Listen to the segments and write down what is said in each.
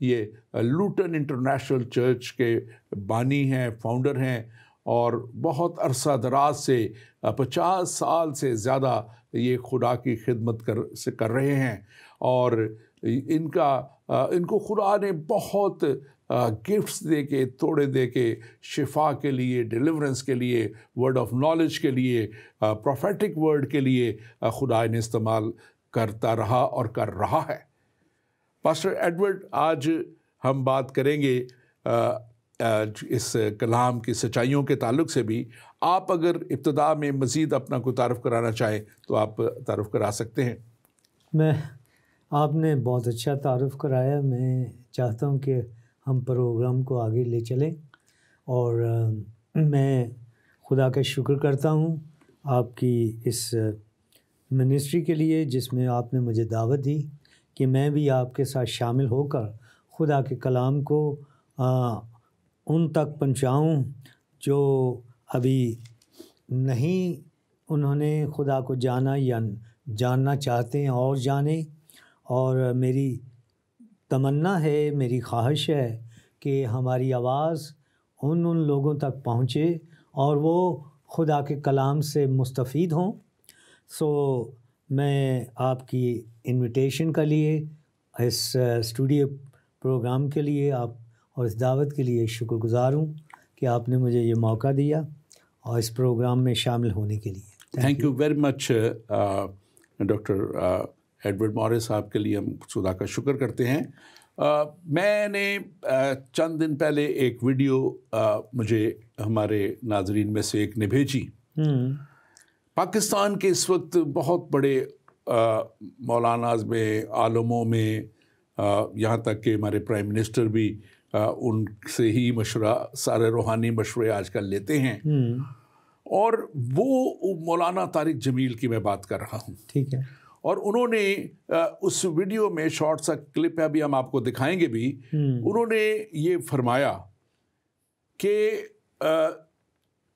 یہ لوٹن international church کے بانی ہیں، فاؤنڈر ہیں، اور بہت عرصہ دراز سے 50 سال سے زیادہ یہ خدا کی خدمت کر رہے ہیں، اور ان کو خدا نے بہت گفٹس دے کے، تھوڑے دے کے، شفا کے لیے، ڈیلیورنس کے لیے، ورڈ آف نالج کے لیے، پروفیٹک ورڈ کے لیے خدا نے استعمال کرتا رہا اور کر رہا ہے۔ پاسٹر ایڈورڈ، آج ہم بات کریں گے اس کلام کی سچائیوں کے تعلق سے بھی۔ آپ اگر ابتدا میں مزید اپنا کوئی تعارف کرانا چاہیں تو آپ تعارف کرا سکتے ہیں۔ آپ نے بہت اچھا تعارف کرایا۔ میں چاہتا ہوں کہ ہم پروگرام کو آگے لے چلیں، اور میں خدا کا شکر کرتا ہوں آپ کی اس منسٹری کے لیے جس میں آپ نے مجھے دعوت دی کہ میں بھی آپ کے ساتھ شامل ہو کر خدا کے کلام کو ان تک پہنچاؤں جو ابھی نہیں انہوں نے خدا کو جانا یا جاننا چاہتے ہیں اور جانیں۔ اور میری تمنا ہے، میری خواہش ہے کہ ہماری آواز ان لوگوں تک پہنچے اور وہ خدا کے کلام سے مستفید ہوں۔ میں آپ کی انویٹیشن کے لیے، اس اسٹوڈیو پروگرام کے لیے، آپ اور اس دعوت کے لیے شکر گزار ہوں کہ آپ نے مجھے یہ موقع دیا اور اس پروگرام میں شامل ہونے کے لیے۔ Thank you very much doctor Edward Morris, آپ کے لیے ہم خدا کا شکر کرتے ہیں۔ میں نے چند دن پہلے ایک ویڈیو مجھے ہمارے ناظرین میں سے ایک نے بھیجی۔ پاکستان کے اس وقت بہت بڑے مولاناز میں، عالموں میں، یہاں تک کہ ہمارے پرائم منسٹر بھی ان سے ہی مشورہ، سارے روحانی مشورے آج کل لیتے ہیں، اور وہ مولانا طارق جمیل کی میں بات کر رہا ہوں۔ ٹھیک ہے۔ اور انہوں نے اس ویڈیو میں شارٹ سا کلپ ہے، ابھی ہم آپ کو دکھائیں گے بھی، انہوں نے یہ فرمایا کہ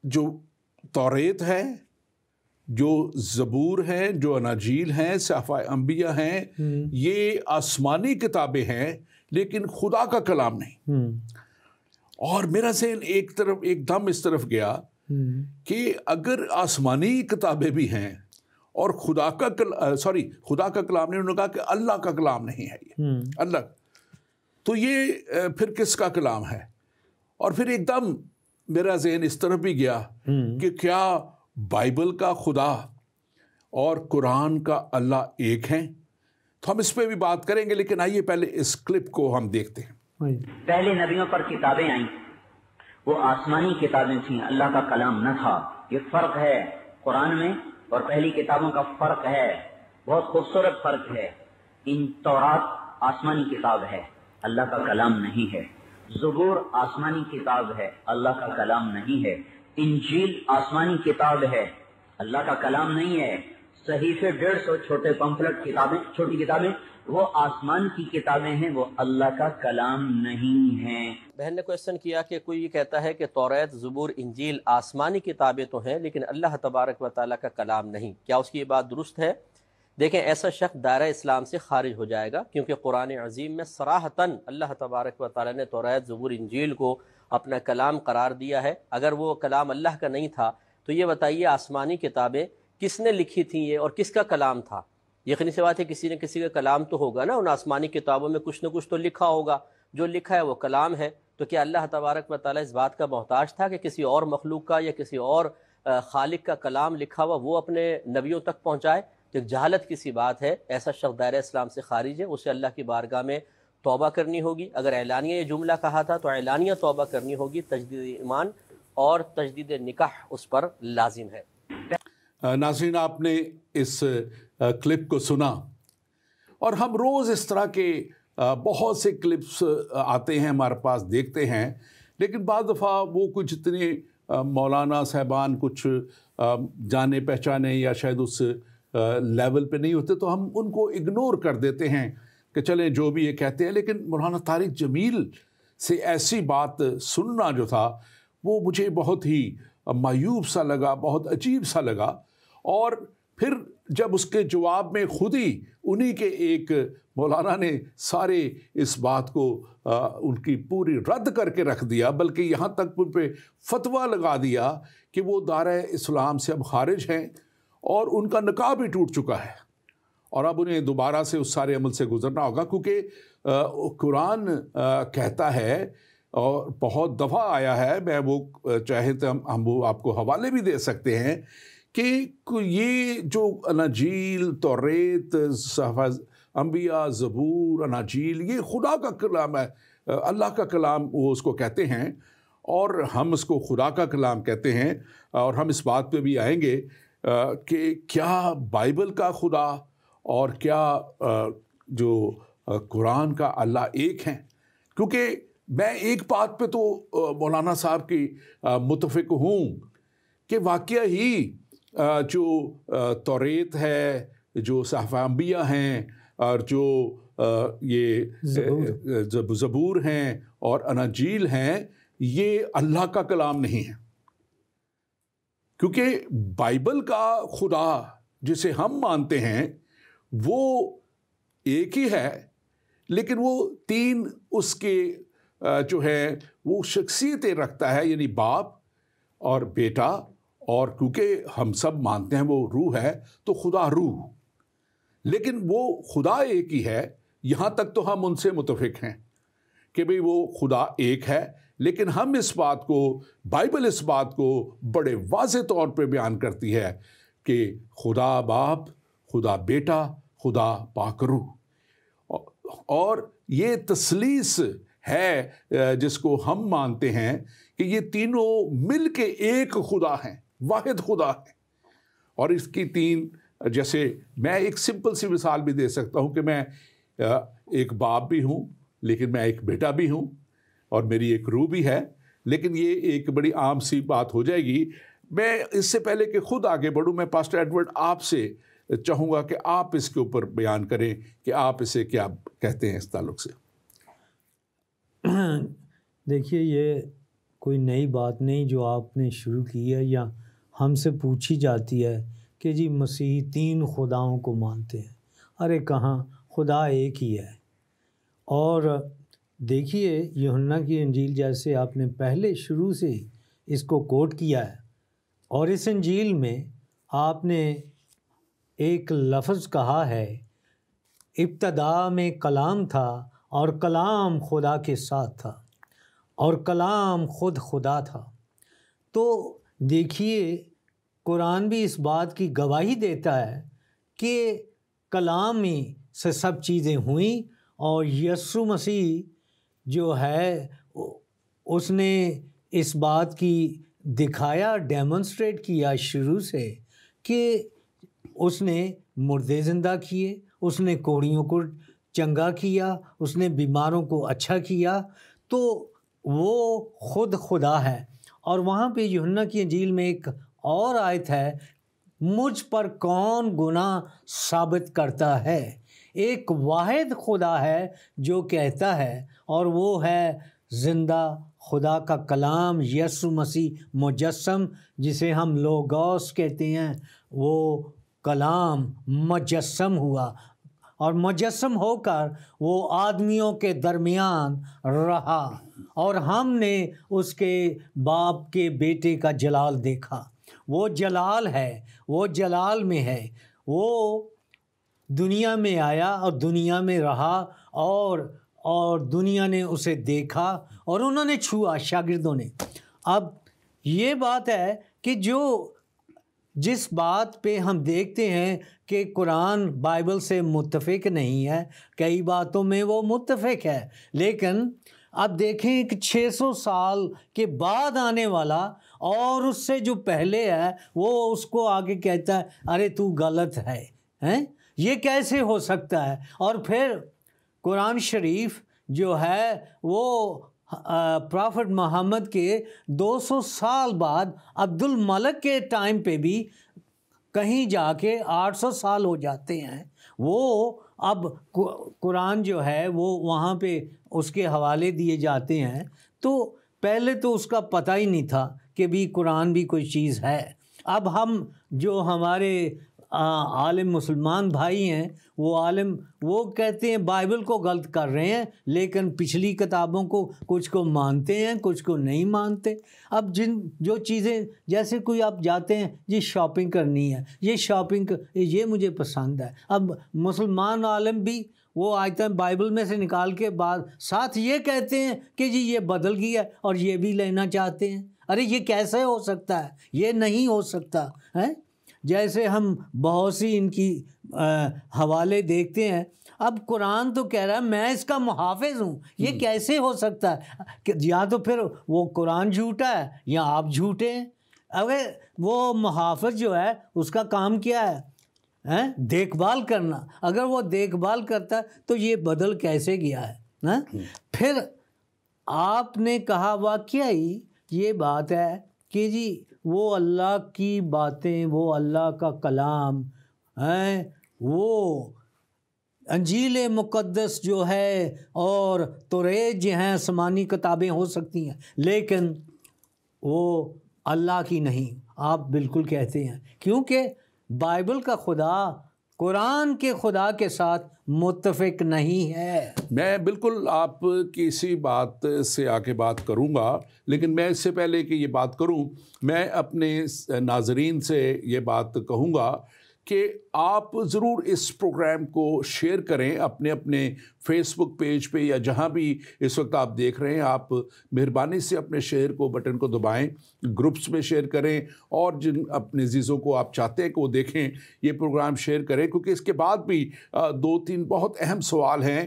جو توریت ہے، جو زبور ہیں، جو اناجیل ہیں، صحائف انبیاء ہیں، یہ آسمانی کتابیں ہیں لیکن خدا کا کلام نہیں۔ اور میرا ذہن ایک دم اس طرف گیا کہ اگر آسمانی کتابیں بھی ہیں اور خدا کا کلام نہیں، انہوں نے کہا کہ اللہ کا کلام نہیں ہے یہ، اللہ، تو یہ پھر کس کا کلام ہے؟ اور پھر ایک دم میرا ذہن اس طرف بھی گیا کہ کیا بائبل کا خدا اور قرآن کا اللہ ایک ہیں؟ تو ہم اس پہ بھی بات کریں گے، لیکن آئیے پہلے اس کلپ کو ہم دیکھتے ہیں۔ پہلے نبیوں پر کتابیں آئیں، وہ آسمانی کتابیں تھیں، اللہ کا کلام نہ تھا۔ یہ فرق ہے قرآن میں اور پہلی کتابوں کا فرق ہے، بہت خوبصورت فرق ہے۔ تورات آسمانی کتاب ہے، اللہ کا کلام نہیں ہے۔ زبور آسمانی کتاب ہے، اللہ کا کلام نہیں ہے۔ انجیل آسمانی کتاب ہے، اللہ کا کلام نہیں ہے۔ صحیفے 150 چھوٹے پمفلٹ کتابیں، چھوٹی کتابیں، وہ آسمان کی کتابیں ہیں، وہ اللہ کا کلام نہیں ہیں۔ بہن نے کوشچن کیا کہ کوئی یہ کہتا ہے کہ توریت، زبور، انجیل آسمانی کتابیں تو ہیں لیکن اللہ تبارک و تعالیٰ کا کلام نہیں، کیا اس کی یہ بات درست ہے؟ دیکھیں، ایسا شخص دائرہ اسلام سے خارج ہو جائے گا، کیونکہ قرآن عظیم میں صراحتاً اللہ تبارک و تعالیٰ نے توریت، زبور، انجیل کو اپنا کلام قرار دیا ہے۔ اگر وہ کلام اللہ کا نہیں تھا تو یہ بتائیے آسمانی کتابیں کس نے لکھی تھیں یہ، اور کس کا کلام تھا؟ یقینی سی بات ہے کسی نہ کسی کا کلام تو ہوگا نا، ان آسمانی کتابوں میں کچھ نہ کچھ تو لکھا ہوگا، جو لکھا ہے وہ کلام ہے۔ تو کیا اللہ تبارک و تعالیٰ اس بات کا محتاج تھا کہ کسی اور مخلوق کا یا کسی اور خالق کا کلام لکھا ہوا وہ اپنے نبیوں تک پہنچائے؟ تو ایک جہالت کی سی بات ہے، ایسا شخص دائرہ اسلام سے خارج ہے، اسے اللہ کی بارگاہ میں توبہ کرنی ہوگی۔ اگر اعلانیہ یہ جملہ کہا تھا تو اعلانیہ توبہ کرنی ہوگی، تجدید ایمان اور تجدید نکاح اس پر لازم ہے۔ ناظرین، آپ نے اس کلپ کو سنا، اور ہم روز اس طرح کے بہت سے کلپس آتے ہیں ہمارے پاس، دیکھتے ہیں، لیکن بعض دفعہ وہ کچھ اتنے مولانا صاحبان کچھ جانے پہچانے یا شاید اس لیول پہ نہیں ہوتے، تو ہم ان کو اگنور کر دیتے ہیں کہ چلیں جو بھی یہ کہتے ہیں۔ لیکن مولانا طارق جمیل سے ایسی بات سننا جو تھا وہ مجھے بہت ہی معیوب سا لگا، بہت عجیب سا لگا، اور پھر جب اس کے جواب میں خود ہی انہی کے ایک مولانا نے سارے اس بات کو ان کی پوری رد کر کے رکھ دیا، بلکہ یہاں تک ان پہ فتویٰ لگا دیا کہ وہ دائرہ اسلام سے اب خارج ہیں اور ان کا نکاح بھی ٹوٹ چکا ہے، اور اب انہیں دوبارہ سے اس سارے عمل سے گزرنا ہوگا، کیونکہ قرآن کہتا ہے اور بہت دفعہ آیا ہے، میں وہ چاہے تو ہم وہ آپ کو حوالے بھی دے سکتے ہیں کہ یہ جو اناجیل، توریت، انبیاء، زبور، اناجیل، یہ خدا کا کلام ہے، اللہ کا کلام وہ اس کو کہتے ہیں، اور ہم اس کو خدا کا کلام کہتے ہیں، اور ہم اس بات پہ بھی آئیں گے کہ کیا بائبل کا خدا اور کیا جو قرآن کا اللہ ایک ہیں؟ کیونکہ میں ایک بات پہ تو مولانا صاحب کی متفق ہوں کہ واقعہ ہی جو توریت ہے، جو صحف انبیاء ہیں، اور جو یہ زبور ہیں اور اناجیل ہیں، یہ اللہ کا کلام نہیں ہے، کیونکہ بائبل کا خدا جسے ہم مانتے ہیں وہ ایک ہی ہے، لیکن وہ تین اس کے جو ہے وہ شخصیتیں رکھتا ہے، یعنی باپ اور بیٹا، اور کیونکہ ہم سب مانتے ہیں وہ روح ہے تو خدا روح، لیکن وہ خدا ایک ہی ہے۔ یہاں تک تو ہم ان سے متفق ہیں کہ بھئی وہ خدا ایک ہے، لیکن ہم اس بات کو، بائبل اس بات کو بڑے واضح طور پہ بیان کرتی ہے کہ خدا باپ، خدا بیٹا، خدا پاک روح، اور یہ تثلیث ہے جس کو ہم مانتے ہیں کہ یہ تینوں مل کے ایک خدا ہیں، واحد خدا ہے۔ اور اس کی تین، جیسے میں ایک سمپل سی مثال بھی دے سکتا ہوں کہ میں ایک باپ بھی ہوں، لیکن میں ایک بیٹا بھی ہوں، اور میری ایک روح بھی ہے، لیکن یہ ایک بڑی عام سی بات ہو جائے گی۔ میں اس سے پہلے کہ خود آگے بڑھوں، میں پاسٹر ایڈورڈ آپ سے چاہوں گا کہ آپ اس کے اوپر بیان کریں کہ آپ اسے کیا کہتے ہیں اس تعلق سے۔ دیکھیے، یہ کوئی نئی بات نہیں جو آپ نے شروع کی ہے یا ہم سے پوچھی جاتی ہے کہ جی مسیح تین خداؤں کو مانتے ہیں۔ ارے کہاں، خدا ایک ہی ہے۔ اور دیکھیے یوحنا کی انجیل، جیسے آپ نے پہلے شروع سے اس کو کوٹ کیا ہے، اور اس انجیل میں آپ نے ایک لفظ کہا ہے، ابتدا میں کلام تھا اور کلام خدا کے ساتھ تھا اور کلام خود خدا تھا۔ تو دیکھیے قرآن بھی اس بات کی گواہی دیتا ہے کہ کلام ہی سے سب چیزیں ہوئیں، اور یسوع مسیح جو ہے اس نے اس بات کی دکھایا، ڈیمونسٹریٹ کیا شروع سے کہ اس نے مردے زندہ کیے، اس نے کوڑیوں کو چنگا کیا، اس نے بیماروں کو اچھا کیا، تو وہ خود خدا ہے۔ اور وہاں پہ یوحنا کی انجیل میں ایک اور آیت ہے، مجھ پر کون گناہ ثابت کرتا ہے؟ ایک واحد خدا ہے جو کہتا ہے، اور وہ ہے زندہ خدا کا کلام یسوع مسیح مجسم، جسے ہم لوگوس کہتے ہیں۔ وہ کلام مجسم ہوا، اور مجسم ہو کر وہ آدمیوں کے درمیان رہا، اور ہم نے اس کے باپ کے بیٹے کا جلال دیکھا۔ وہ جلال ہے، وہ جلال میں ہے، وہ دنیا میں آیا اور دنیا میں رہا، اور دنیا نے اسے دیکھا اور انہوں نے چھوا، شاگردوں نے۔ اب یہ بات ہے کہ جس بات پہ ہم دیکھتے ہیں کہ قرآن بائبل سے متفق نہیں ہے، کئی باتوں میں وہ متفق ہے، لیکن اب دیکھیں کہ 600 سال کے بعد آنے والا اور اس سے جو پہلے ہے وہ اس کو آگے کہتا ہے ارے تو غلط ہے، یہ کیسے ہو سکتا ہے؟ اور پھر قرآن شریف جو ہے وہ پرافٹ محمد کے 200 سال بعد عبد الملک کے ٹائم پہ بھی کہیں جا کے 800 سال ہو جاتے ہیں۔ وہ اب قرآن جو ہے وہ وہاں پہ اس کے حوالے دیے جاتے ہیں، تو پہلے تو اس کا پتہ ہی نہیں تھا کہ بھی قرآن بھی کوئی چیز ہے۔ اب ہم جو ہمارے عالم مسلمان بھائی ہیں وہ کہتے ہیں بائبل کو غلط کر رہے ہیں، لیکن پچھلی کتابوں کو کچھ کو مانتے ہیں کچھ کو نہیں مانتے۔ اب جو چیزیں جیسے کوئی آپ جاتے ہیں جی شاپنگ کرنی ہے، یہ مجھے پسند ہے، اب مسلمان عالم بھی وہ آیتیں بائبل میں سے نکال کے بعد ساتھ یہ کہتے ہیں کہ جی یہ بدل گیا اور یہ بھی لینا چاہتے ہیں۔ ارے یہ کیسے ہو سکتا ہے؟ یہ نہیں ہو سکتا ہے۔ جیسے ہم بہت سی ان کی حوالے دیکھتے ہیں، اب قرآن تو کہہ رہا ہے میں اس کا محافظ ہوں، یہ کیسے ہو سکتا ہے کہ یا تو پھر وہ قرآن جھوٹا ہے یا آپ جھوٹے ہیں۔ اگر وہ محافظ جو ہے اس کا کام کیا ہے؟ دیکھ بھال کرنا۔ اگر وہ دیکھ بھال کرتا ہے تو یہ بدل کیسے گیا ہے؟ پھر آپ نے کہا واقعی یہ بات ہے کہ جی وہ اللہ کی باتیں، وہ اللہ کا کلام ہے، وہ انجیل مقدس جو ہے اور توریت جو ہیں آسمانی کتابیں ہو سکتی ہیں لیکن وہ اللہ کی نہیں، آپ بالکل کہتے ہیں، کیونکہ بائبل کا خدا قرآن کے خدا کے ساتھ متفق نہیں ہے۔ میں بالکل آپ کی اسی بات سے آگے بات کروں گا، لیکن میں اس سے پہلے کہ یہ بات کروں میں اپنے ناظرین سے یہ بات کہوں گا کہ آپ ضرور اس پروگرام کو شیئر کریں اپنے فیس بک پیج پہ یا جہاں بھی اس وقت آپ دیکھ رہے ہیں۔ آپ مہربانی سے اپنے شیئر کو بٹن کو دبائیں، گروپس میں شیئر کریں، اور جن اپنے عزیزوں کو آپ چاہتے ہیں کہ وہ دیکھیں یہ پروگرام شیئر کریں، کیونکہ اس کے بعد بھی 2-3 بہت اہم سوال ہیں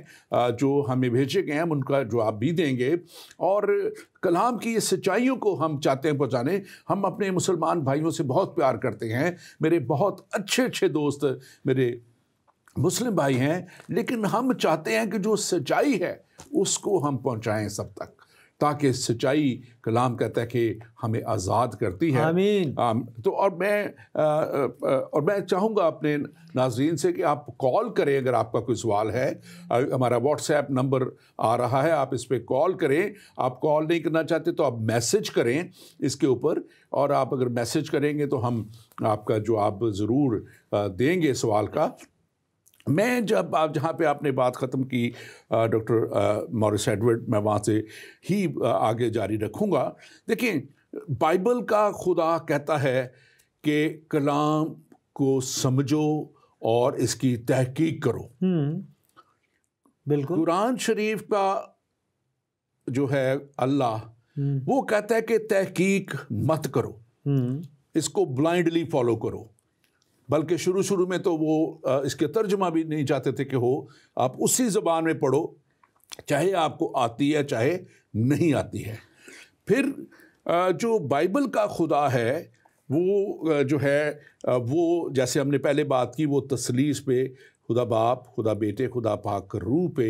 جو ہمیں بھیجے گئے ہیں، ہم ان کا جواب بھی دیں گے، اور کلام کی یہ سچائیوں کو ہم چاہتے ہیں پہنچانے۔ ہم اپنے مسلمان بھائیوں سے بہت پیار کرتے ہیں، میرے بہت اچھے دوست میرے مسلم بھائی ہیں، لیکن ہم چاہتے ہیں کہ جو سچائی ہے اس کو ہم پہنچائیں سب تک، تاکہ سچائی کلام کہتا ہے کہ ہمیں آزاد کرتی ہے۔ آمین۔ تو اور میں چاہوں گا اپنے ناظرین سے کہ آپ کال کریں اگر آپ کا کوئی سوال ہے۔ ہمارا واٹس ایپ نمبر آ رہا ہے، آپ اس پہ کال کریں۔ آپ کال نہیں کرنا چاہتے تو آپ میسج کریں اس کے اوپر، اور آپ اگر میسج کریں گے تو ہم آپ کا جواب ضرور دیں گے سوال کا۔ میں جب جہاں پہ آپ نے بات ختم کی ڈاکٹر مورس ایڈورڈ، میں وہاں سے ہی آگے جاری رکھوں گا۔ دیکھیں بائبل کا خدا کہتا ہے کہ کلام کو سمجھو اور اس کی تحقیق کرو۔ بالکل۔ قرآن شریف کا جو ہے اللہ وہ کہتا ہے کہ تحقیق مت کرو، اس کو بلائنڈلی فالو کرو، بلکہ شروع میں تو وہ اس کے ترجمہ بھی نہیں چاہتے تھے کہ ہو، آپ اسی زبان میں پڑھو چاہے آپ کو آتی ہے چاہے نہیں آتی ہے۔ پھر جو بائبل کا خدا ہے وہ جو ہے وہ جیسے ہم نے پہلے بات کی، وہ تثلیث پہ، خدا باپ، خدا بیٹے، خدا پاک روح پہ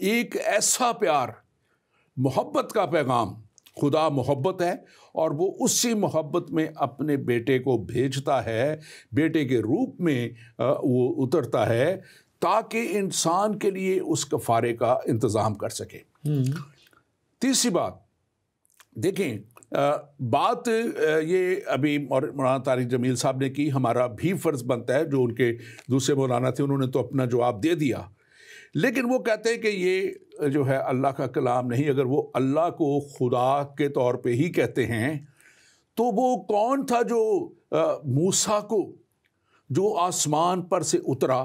ایک ایسا پیار، محبت کا پیغام، خدا محبت ہے اور وہ اسی محبت میں اپنے بیٹے کو بھیجتا ہے، بیٹے کے روپ میں وہ اترتا ہے تاکہ انسان کے لیے اس کفارے کا انتظام کر سکے۔ تیسری بات دیکھیں، بات یہ ابھی مولانا طارق جمیل صاحب نے کی، ہمارا بھی فرض بنتا ہے، جو ان کے دوسرے مولانا تھے انہوں نے تو اپنا جواب دے دیا، لیکن وہ کہتے ہیں کہ یہ جو ہے اللہ کا کلام نہیں۔ اگر وہ اللہ کو خدا کے طور پہ ہی کہتے ہیں تو وہ کون تھا جو موسیٰ کو جو آسمان پر سے اترا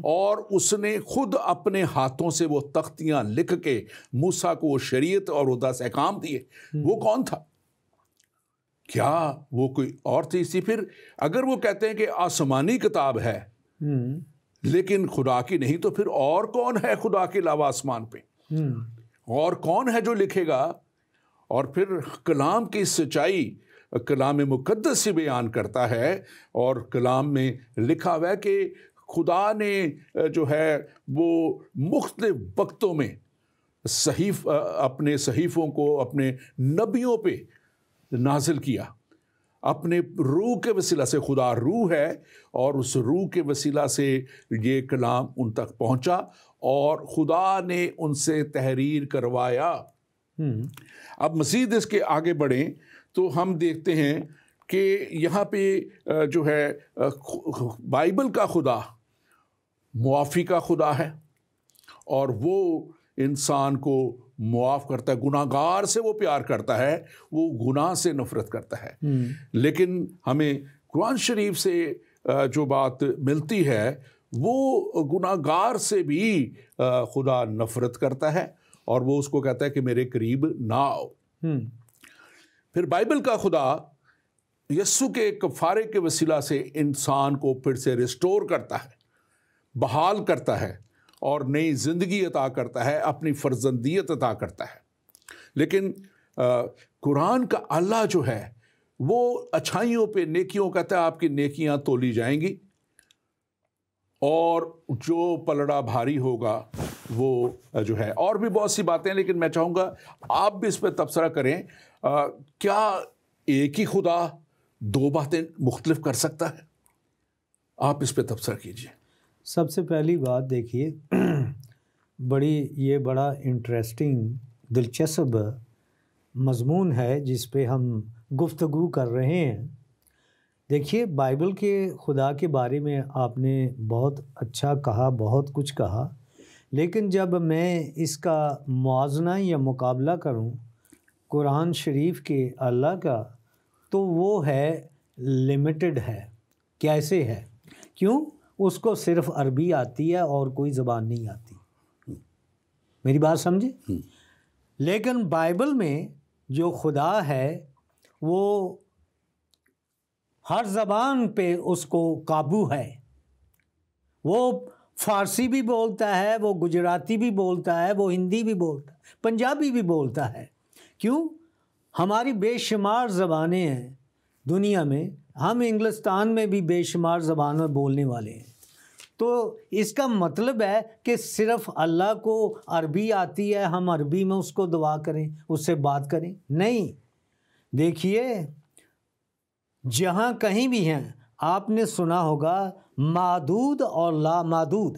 اور اس نے خود اپنے ہاتھوں سے وہ تختیاں لکھ کے موسیٰ کو شریعت اور وہ 10 احکام دیے، وہ کون تھا؟ کیا وہ کوئی اور چیز تھی؟ پھر اگر وہ کہتے ہیں کہ آسمانی کتاب ہے لیکن خدا کی نہیں، تو پھر اور کون ہے خدا کے علاوہ آسمان پہ؟ اور کون ہے جو لکھے گا؟ اور پھر کلام کی سچائی کلام مقدس سے بیان کرتا ہے، اور کلام میں لکھا ہوا ہے کہ خدا نے جو ہے وہ مختلف وقتوں میں اپنے صحیفوں کو اپنے نبیوں پہ نازل کیا، اپنے روح کے وسیلہ سے۔ خدا روح ہے اور اس روح کے وسیلہ سے یہ کلام ان تک پہنچا اور خدا نے ان سے تحریر کروایا۔ اب مزید اس کے آگے بڑھیں تو ہم دیکھتے ہیں کہ یہاں پہ جو ہے بائبل کا خدا معافی کا خدا ہے اور وہ انسان کو معاف کرتا ہے، گناہ گار سے وہ پیار کرتا ہے، وہ گناہ سے نفرت کرتا ہے۔ لیکن ہمیں قرآن شریف سے جو بات ملتی ہے وہ گناہ گار سے بھی خدا نفرت کرتا ہے اور وہ اس کو کہتا ہے کہ میرے قریب نہ آؤ۔ پھر بائبل کا خدا یسوع کے کفارے کے وسیلہ سے انسان کو پھر سے ریسٹور کرتا ہے، بحال کرتا ہے اور نئی زندگی عطا کرتا ہے، اپنی فرزندیت عطا کرتا ہے۔ لیکن قرآن کا اللہ جو ہے وہ اچھائیوں پہ نیکیوں کہتا ہے آپ کی نیکیاں تولی جائیں گی اور جو پلڑا بھاری ہوگا وہ جو ہے، اور بھی بہت سی باتیں، لیکن میں چاہوں گا آپ بھی اس پہ تبصرہ کریں۔ کیا ایک ہی خدا دو باتیں مختلف کر سکتا ہے؟ آپ اس پہ تبصرہ کیجیے۔ سب سے پہلی بات دیکھیے، بڑا انٹرسٹنگ دلچسپ مضمون ہے جس پہ ہم گفتگو کر رہے ہیں۔ دیکھیے، بائبل کے خدا کے بارے میں آپ نے بہت اچھا کہا، بہت کچھ کہا، لیکن جب میں اس کا موازنہ یا مقابلہ کروں قرآن شریف کے اللہ کا، تو وہ ہے لمیٹڈ ہے۔ کیسے ہے؟ کیوں؟ اس کو صرف عربی آتی ہے اور کوئی زبان نہیں آتی۔ میری بات سمجھے؟ لیکن بائبل میں جو خدا ہے وہ ہر زبان پہ اس کو قابو ہے۔ وہ فارسی بھی بولتا ہے، وہ گجراتی بھی بولتا ہے، وہ ہندی بھی بولتا ہے، پنجابی بھی بولتا ہے۔ کیوں؟ ہماری بے شمار زبانیں ہیں دنیا میں، ہم انگلستان میں بھی بے شمار زبانیں بولنے والے ہیں۔ تو اس کا مطلب ہے کہ صرف اللہ کو عربی آتی ہے، ہم عربی میں اس کو دعا کریں، اس سے بات کریں؟ نہیں۔ دیکھیے، جہاں کہیں بھی ہیں، آپ نے سنا ہوگا معدود اور لا معدود۔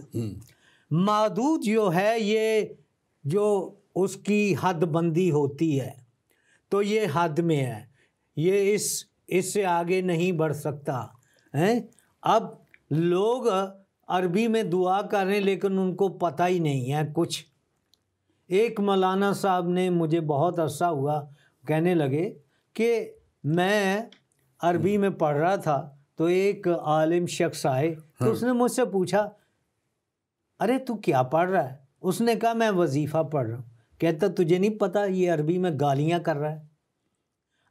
معدود جو ہے یہ جو اس کی حد بندی ہوتی ہے، تو یہ حد میں ہے، یہ اس سے آگے نہیں بڑھ سکتا۔ اب لوگ عربی میں دعا کر رہے ہیں لیکن ان کو پتہ ہی نہیں ہے کچھ۔ ایک مولانا صاحب نے مجھے بہت عرصہ ہوا کہنے لگے کہ میں عربی میں پڑھ رہا تھا تو ایک عالم شخص آئے تو اس نے مجھ سے پوچھا، ارے تو کیا پڑھ رہا ہے؟ اس نے کہا میں وظیفہ پڑھ رہا ہوں۔ کہتا تجھے نہیں پتا یہ عربی میں گالیاں کر رہا ہے؟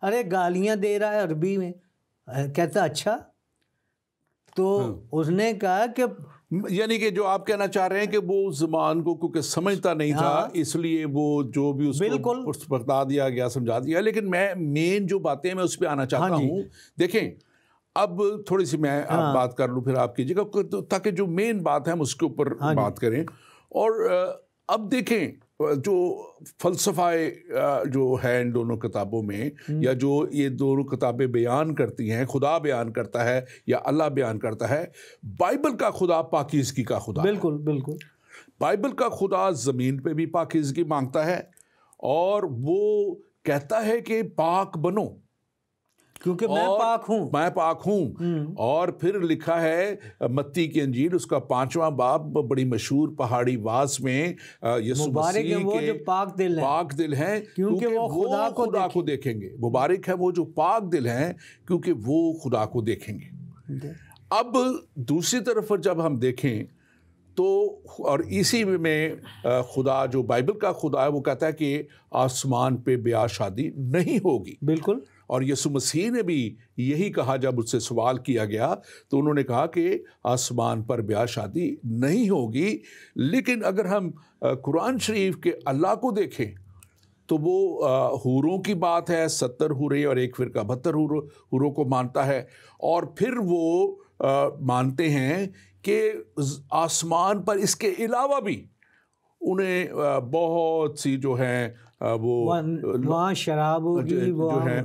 ارے گالیاں دے رہا ہے عربی میں۔ کہتا اچھا۔ تو اس نے کہا کہ یعنی کہ جو آپ کہنا چاہ رہے ہیں کہ وہ زبان کو کیونکہ سمجھتا نہیں تھا، اس لیے وہ جو بھی اس کو بتا دیا گیا، سمجھا دیا۔ لیکن میں مین جو باتیں میں اس پہ آنا چاہتا ہوں، دیکھیں اب تھوڑی سی میں آپ بات کر لوں پھر آپ کیجیے گا، تاکہ جو مین بات ہے ہم اس کے اوپر بات کریں۔ اور اب دیکھیں جو فلسفہ جو ہے ان دونوں کتابوں میں، یا جو یہ دونوں کتابیں بیان کرتی ہیں، خدا بیان کرتا ہے یا اللہ بیان کرتا ہے، بائبل کا خدا پاکیزگی کا خدا ہے۔ بالکل بالکل۔ بائبل کا خدا زمین پہ بھی پاکیزگی مانگتا ہے اور وہ کہتا ہے کہ پاک بنو کیونکہ میں پاک ہوں، میں پاک ہوں۔ اور پھر لکھا ہے متی کی انجیل اس کا 5واں باب، بڑی مشہور پہاڑی واز میں یسوع مسیح کے جو پاک دل ہیں کیونکہ وہ خدا کو دیکھیں گے۔ مبارک ہے وہ جو پاک دل ہیں کیونکہ وہ خدا کو دیکھیں گے۔ اب دوسری طرف جب ہم دیکھیں تو، اور اسی میں خدا جو بائبل کا خدا ہے وہ کہتا ہے کہ آسمان پہ بیاہ شادی نہیں ہوگی۔ بالکل۔ اور یسوع مسیح نے بھی یہی کہا جب اس سے سوال کیا گیا تو انہوں نے کہا کہ آسمان پر بیاہ شادی نہیں ہوگی۔ لیکن اگر ہم قرآن شریف کے اللہ کو دیکھیں تو وہ حوروں کی بات ہے، 70 حوریں اور ایک فرقہ 72 حوروں کو مانتا ہے۔ اور پھر وہ مانتے ہیں کہ آسمان پر اس کے علاوہ بھی انہیں بہت سی جو ہیں وہ وہاں شراب ہوگی، جو ہیں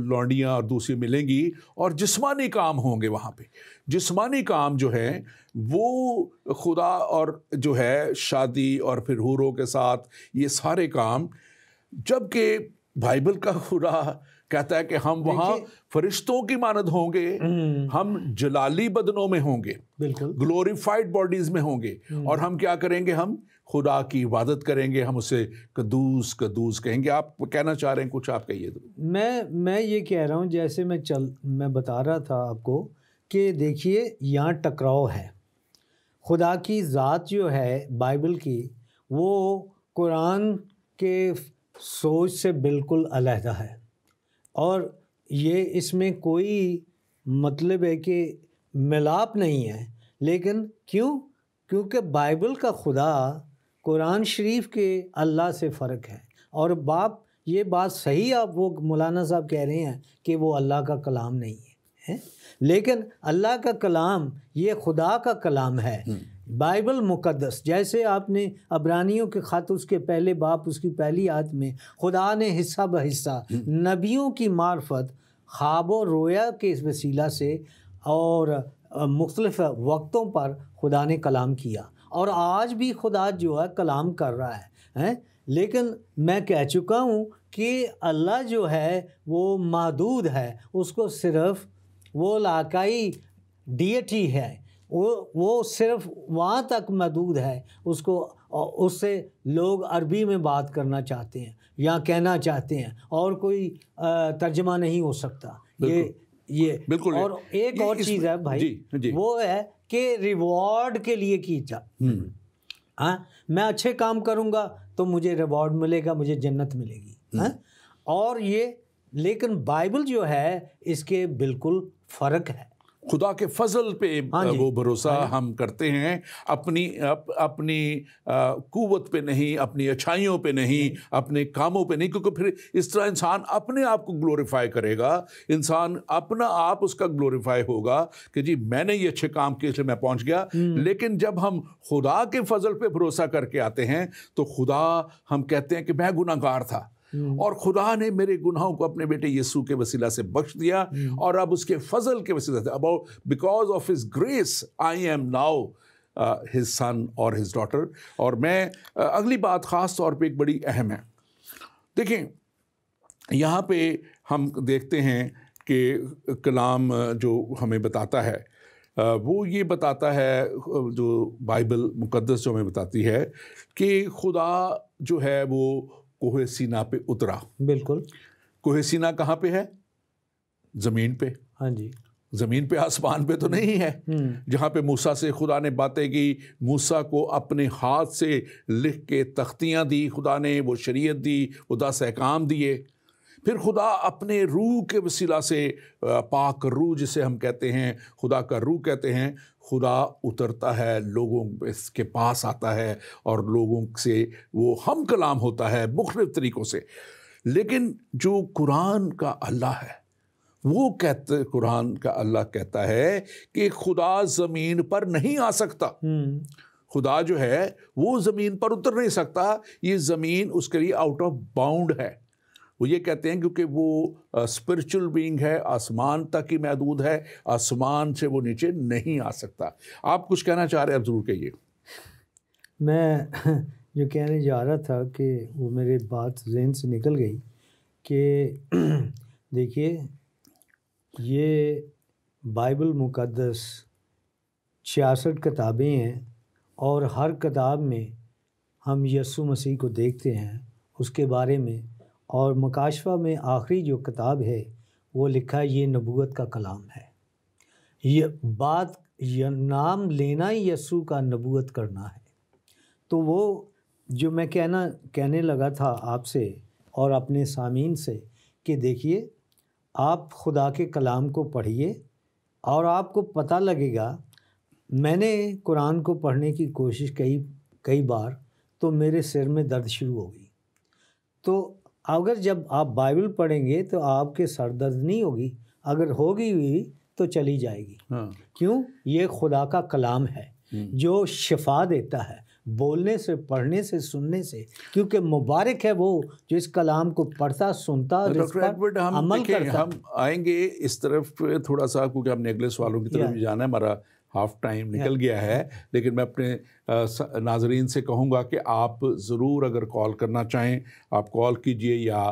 لونڈیاں اور دوسری ملیں گی، اور جسمانی کام ہوں گے وہاں پہ۔ جسمانی کام جو ہے وہ خدا اور جو ہے شادی اور پھر حوروں کے ساتھ یہ سارے کام، جبکہ بائبل کا خدا کہتا ہے کہ ہم وہاں فرشتوں کی مانند ہوں گے, ہم جلالی بدنوں میں ہوں گے, بالکل گلوریفائڈ باڈیز میں ہوں گے, اور ہم کیا کریں گے, ہم خدا کی عبادت کریں گے, ہم اسے قدوس قدوس کہیں گے. آپ کہنا چاہ رہے ہیں کچھ, آپ کہیے. میں یہ کہہ رہا ہوں, جیسے میں بتا رہا تھا آپ کو کہ دیکھیے یہاں ٹکراؤ ہے. خدا کی ذات جو ہے بائبل کی, وہ قرآن کے سوچ سے بالکل علیحدہ ہے, اور یہ اس میں کوئی مطلب ہے کہ ملاپ نہیں ہے. لیکن کیونکہ بائبل کا خدا قرآن شریف کے اللہ سے فرق ہے. اور یہ بات صحیح آپ وہ مولانا صاحب کہہ رہے ہیں کہ وہ اللہ کا کلام نہیں ہے, لیکن اللہ کا کلام یہ خدا کا کلام ہے. بائبل مقدس, جیسے آپ نے عبرانیوں کے خط اس کے پہلے باب اس کی پہلی آیت میں, خدا نے حصہ بحصہ نبیوں کی معرفت خواب و رویا کے وسیلہ سے اور مختلف وقتوں پر خدا نے کلام کیا, اور آج بھی خدا جو ہے کلام کر رہا ہے. لیکن میں کہہ چکا ہوں کہ اللہ جو ہے وہ محدود ہے, اس کو صرف وہ علاقائی ڈیٹی ہے, وہ صرف وہاں تک محدود ہے. اس سے لوگ عربی میں بات کرنا چاہتے ہیں یا کہنا چاہتے ہیں, اور کوئی ترجمہ نہیں ہو سکتا. یہ بالکل. اور ایک اور چیز ہے بھائی, وہ ہے کہ ریوارڈ کے لیے کی ہاں, میں اچھے کام کروں گا تو مجھے ریوارڈ ملے گا, مجھے جنت ملے گی. اور یہ لیکن بائبل جو ہے اس کے بالکل فرق ہے. خدا کے فضل پہ وہ بھروسہ ہم کرتے ہیں, اپنی قوت پہ نہیں, اپنی اچھائیوں پہ نہیں, اپنے کاموں پہ نہیں, کیونکہ پھر اس طرح انسان اپنے آپ کو گلوریفائی کرے گا. انسان اپنا آپ اس کا گلوریفائی ہوگا کہ جی میں نے یہ اچھے کام کیے اس لیے میں پہنچ گیا. لیکن جب ہم خدا کے فضل پہ بھروسہ کر کے آتے ہیں تو خدا, ہم کہتے ہیں کہ میں گناہ گار تھا اور خدا نے میرے گناہوں کو اپنے بیٹے یسوع کے وسیلہ سے بخش دیا, اور اب اس کے فضل کے وسیلہ سے, because of his grace I am now his son or his daughter. اور میں اگلی بات خاص طور پہ ایک بڑی اہم ہے. دیکھیں یہاں پہ ہم دیکھتے ہیں کہ کلام جو ہمیں بتاتا ہے وہ یہ بتاتا ہے, جو بائبل مقدس جو ہمیں بتاتی ہے کہ خدا جو ہے وہ کوہ سینا پہ اترا. بالکل. کوہ سینا کہاں پہ ہے؟ زمین پہ. ہاں جی, زمین پہ, آسمان پہ تو نہیں ہے. جہاں پہ موسیٰ سے خدا نے باتیں کی, موسیٰ کو اپنے ہاتھ سے لکھ کے تختیاں دی خدا نے, وہ شریعت دی, وہ 10 احکام دیے. پھر خدا اپنے روح کے وسیلہ سے, پاک روح جسے ہم کہتے ہیں, خدا کا روح کہتے ہیں, خدا اترتا ہے, لوگوں کے پاس آتا ہے اور لوگوں سے وہ ہم کلام ہوتا ہے مختلف طریقوں سے. لیکن جو قرآن کا اللہ ہے وہ قرآن کا اللہ کہتا ہے کہ خدا زمین پر نہیں آ سکتا. خدا جو ہے وہ زمین پر اتر نہیں سکتا, یہ زمین اس کے لیے آؤٹ آف باؤنڈ ہے. وہ یہ کہتے ہیں کیونکہ وہ اسپرچل بینگ ہے, آسمان تک ہی محدود ہے, آسمان سے وہ نیچے نہیں آ سکتا. آپ کچھ کہنا چاہ رہے ہیں, آپ ضرور کہیے. میں جو کہنے جا رہا تھا کہ وہ میرے بات ذہن سے نکل گئی کہ دیکھیے یہ بائبل مقدس 66 کتابیں ہیں, اور ہر کتاب میں ہم یسوع مسیح کو دیکھتے ہیں اس کے بارے میں. اور مکاشفہ میں آخری جو کتاب ہے وہ لکھا ہے یہ نبوت کا کلام ہے. یہ نام لینا ہی یسوع کا نبوت کرنا ہے. تو وہ جو میں کہنے لگا تھا آپ سے اور اپنے سامعین سے کہ دیکھیے آپ خدا کے کلام کو پڑھیے اور آپ کو پتہ لگے گا. میں نے قرآن کو پڑھنے کی کوشش کئی بار, تو میرے سر میں درد شروع ہو گئی. تو اگر جب آپ بائبل پڑھیں گے تو آپ کے سر درد نہیں ہوگی, اگر ہوگی بھی تو چلی جائے گی. کیوں؟ یہ خدا کا کلام ہے جو شفا دیتا ہے بولنے سے, پڑھنے سے, سننے سے. کیونکہ مبارک ہے وہ جو اس کلام کو پڑھتا, سنتا اور اس پر عمل کرتا. ہم آئیں گے اس طرف تھوڑا سا, کیونکہ ہم نے اگلے سوالوں کی طرف بھی جانا ہے, ہمارا ہاف ٹائم نکل گیا ہے. لیکن میں اپنے ناظرین سے کہوں گا کہ آپ ضرور اگر کال کرنا چاہیں آپ کال کیجئے, یا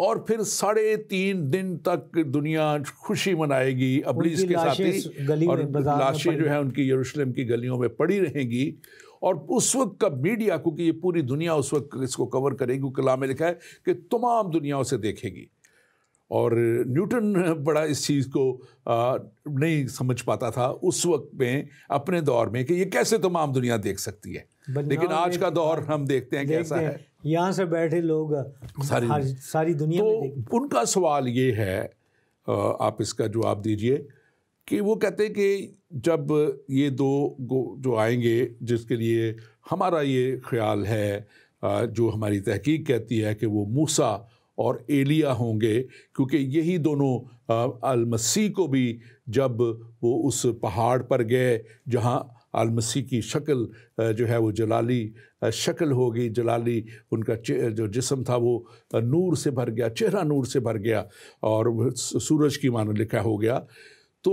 اور پھر 3.5 دن تک دنیا خوشی منائے گی ابلیس کے ساتھ ہی، اور لاشیں جو ہیں ان کی یروشلم کی گلیوں میں پڑی رہیں گی. اور اس وقت کا میڈیا، کیونکہ یہ پوری دنیا اس وقت اس کو کور کرے گی، کلام میں لکھا ہے کہ تمام دنیا اسے دیکھے گی. اور نیوٹن بڑا اس چیز کو نہیں سمجھ پاتا تھا اس وقت میں اپنے دور میں کہ یہ کیسے تمام دنیا دیکھ سکتی ہے. لیکن آج کا دور ہم دیکھتے ہیں کیسا ہے، یہاں سے بیٹھے لوگ ساری دنیا میں. تو ان کا سوال یہ ہے، آپ اس کا جواب دیجئے، کہ وہ کہتے ہیں کہ جب یہ دو جو آئیں گے، جس کے لیے ہمارا یہ خیال ہے، جو ہماری تحقیق کہتی ہے کہ وہ موسیٰ اور ایلیا ہوں گے، کیونکہ یہی دونوں المسیح کو بھی جب وہ اس پہاڑ پر گئے جہاں المسیح کی شکل جو ہے وہ جلالی شکل ہوگی، جلالی ان کا جو جسم تھا وہ نور سے بھر گیا، چہرہ نور سے بھر گیا اور سورج کی مانند لکھا ہو گیا. تو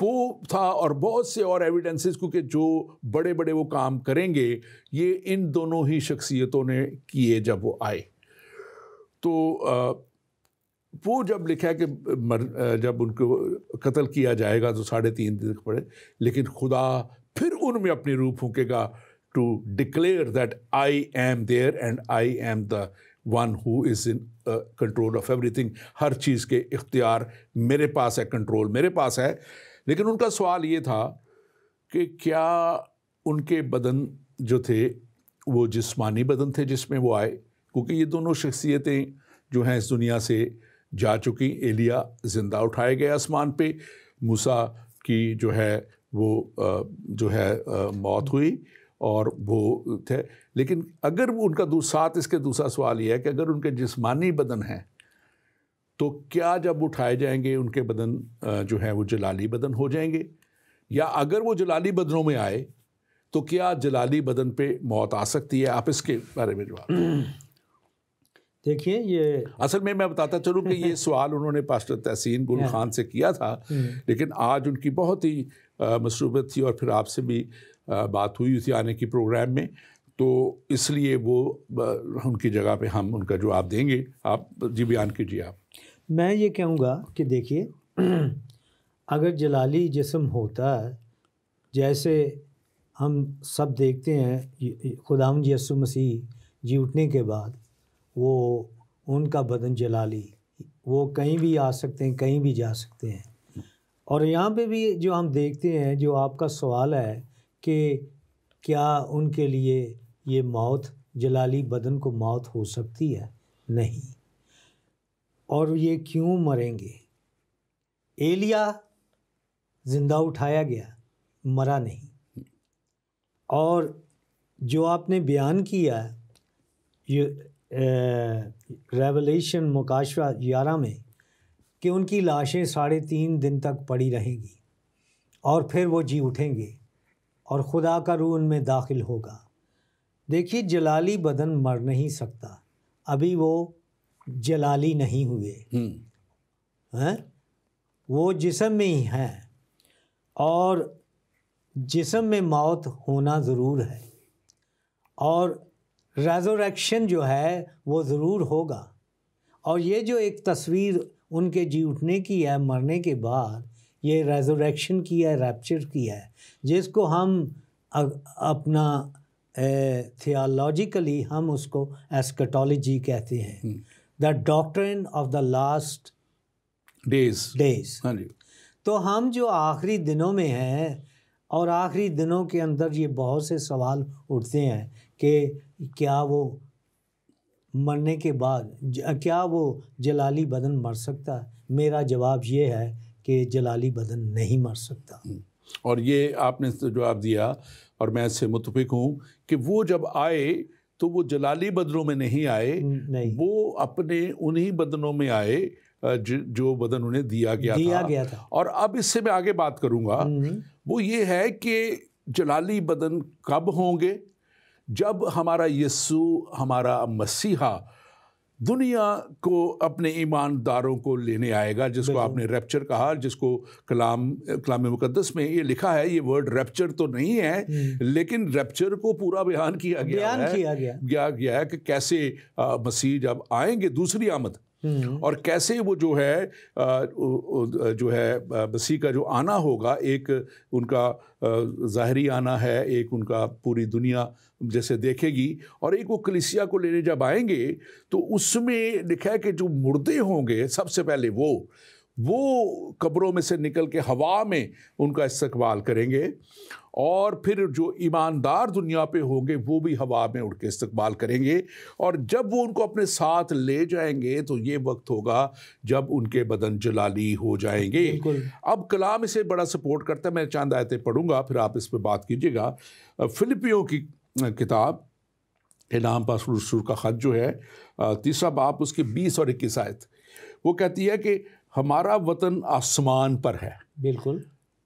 وہ تھا، اور بہت سے اور ایویڈنسز، کیونکہ جو بڑے بڑے وہ کام کریں گے یہ ان دونوں ہی شخصیتوں نے کیے جب وہ آئے. تو وہ جب لکھا ہے کہ جب ان کو قتل کیا جائے گا تو 3.5 دن پڑے، لیکن خدا پھر ان میں اپنی روح پھونکے گا to declare that I am there and I am the one who is in control of ایوری تھنگ. ہر چیز کے اختیار میرے پاس ہے، کنٹرول میرے پاس ہے. لیکن ان کا سوال یہ تھا کہ کیا ان کے بدن جو تھے وہ جسمانی بدن تھے جس میں وہ آئے، کیونکہ یہ دونوں شخصیتیں جو ہیں اس دنیا سے جا چکی. ایلیا زندہ اٹھائے گئے آسمان پہ، موسیٰ کی جو ہے وہ جو ہے موت ہوئی اور وہ تھے. لیکن اگر ان کا ساتھ اس کے دوسرا سوال یہ ہے کہ اگر ان کے جسمانی بدن ہیں تو کیا جب اٹھائے جائیں گے ان کے بدن جو ہیں وہ جلالی بدن ہو جائیں گے، یا اگر وہ جلالی بدنوں میں آئے تو کیا جلالی بدن پہ موت آ سکتی ہے؟ آپ اس کے بارے میں جواب دیکھیے. یہ اصل میں بتاتا چلوں کہ یہ سوال انہوں نے پاسٹر تحسین گل خان سے کیا تھا، لیکن آج ان کی بہت ہی مصروفیت تھی اور پھر آپ سے بھی بات ہوئی تھی آنے کی پروگرام میں، تو اس لیے وہ ان کی جگہ پہ ہم ان کا جواب دیں گے. آپ جی بیان کیجیے. آپ میں یہ کہوں گا کہ دیکھیے، اگر جلالی جسم ہوتا ہے، جیسے ہم سب دیکھتے ہیں خداوند یسوع مسیح جی اٹھنے کے بعد وہ ان کا بدن جلالی، وہ کہیں بھی آ سکتے ہیں، کہیں بھی جا سکتے ہیں. اور یہاں پہ بھی جو ہم دیکھتے ہیں، جو آپ کا سوال ہے کہ کیا ان کے لیے یہ موت، جلالی بدن کو موت ہو سکتی ہے؟ نہیں. اور یہ کیوں مریں گے؟ ایلیا زندہ اٹھایا گیا، مرا نہیں. اور جو آپ نے بیان کیا یہ ریولیشن مکاشفہ 11 میں کہ ان کی لاشیں 3.5 دن تک پڑی رہیں گی اور پھر وہ جی اٹھیں گے اور خدا کا روح ان میں داخل ہوگا. دیکھیے، جلالی بدن مر نہیں سکتا، ابھی وہ جلالی نہیں ہوئے ہیں، وہ جسم میں ہی ہیں، اور جسم میں موت ہونا ضرور ہے، اور ریزوریکشن جو ہے وہ ضرور ہوگا. اور یہ جو ایک تصویر ان کے جی اٹھنے کی ہے مرنے کے بعد، یہ ریزوریکشن کی ہے، ریپچر کی ہے، جس کو ہم اپنا تھیالوجیکلی ہم اس کو ایسکٹالوجی کہتے ہیں، دا ڈاکٹرن آف دا لاسٹ ڈیز. تو ہم جو آخری دنوں میں ہیں، اور آخری دنوں کے اندر یہ بہت سے سوال اٹھتے ہیں کہ کیا وہ مرنے کے بعد کیا وہ جلالی بدن مر سکتا ہے؟ میرا جواب یہ ہے کہ جلالی بدن نہیں مر سکتا. اور یہ آپ نے جواب دیا اور میں اس سے متفق ہوں کہ وہ جب آئے تو وہ جلالی بدنوں میں نہیں آئے، وہ اپنے انہی بدنوں میں آئے جو بدن انہیں دیا گیا تھا. اور اب اس سے میں آگے بات کروں گا، وہ یہ ہے کہ جلالی بدن کب ہوں گے؟ جب ہمارا یسوع، ہمارا مسیحا دنیا کو اپنے ایمانداروں کو لینے آئے گا، جس کو آپ نے ریپچر کہا، جس کو کلام مقدس میں یہ لکھا ہے. یہ ورڈ ریپچر تو نہیں ہے، لیکن ریپچر کو پورا بیان کیا گیا ہے کہ کیسے مسیح جب آئیں گے، دوسری آمد اور کیسے وہ جو ہے مسیح کا جو آنا ہوگا، ایک ان کا ظاہری آنا ہے، ایک ان کا پوری دنیا جیسے دیکھے گی، اور ایک وہ کلیسیا کو لینے جب آئیں گے تو اس میں لکھا ہے کہ جو مردے ہوں گے سب سے پہلے وہ قبروں میں سے نکل کے ہوا میں ان کا استقبال کریں گے، اور پھر جو ایماندار دنیا پہ ہوں گے وہ بھی ہوا میں اڑ کے استقبال کریں گے، اور جب وہ ان کو اپنے ساتھ لے جائیں گے تو یہ وقت ہوگا جب ان کے بدن جلالی ہو جائیں گے۔ اب کلام اسے بڑا سپورٹ کرتا ہے، میں چند آیتیں پڑھوں گا پھر آپ اس پہ بات کیجیے گا۔ فلپیوں کی کتاب نام پاس رسول کا خط جو ہے 3 باب اس کی 20 اور 21 آیت، وہ کہتی ہے کہ ہمارا وطن آسمان پر ہے۔ بالکل،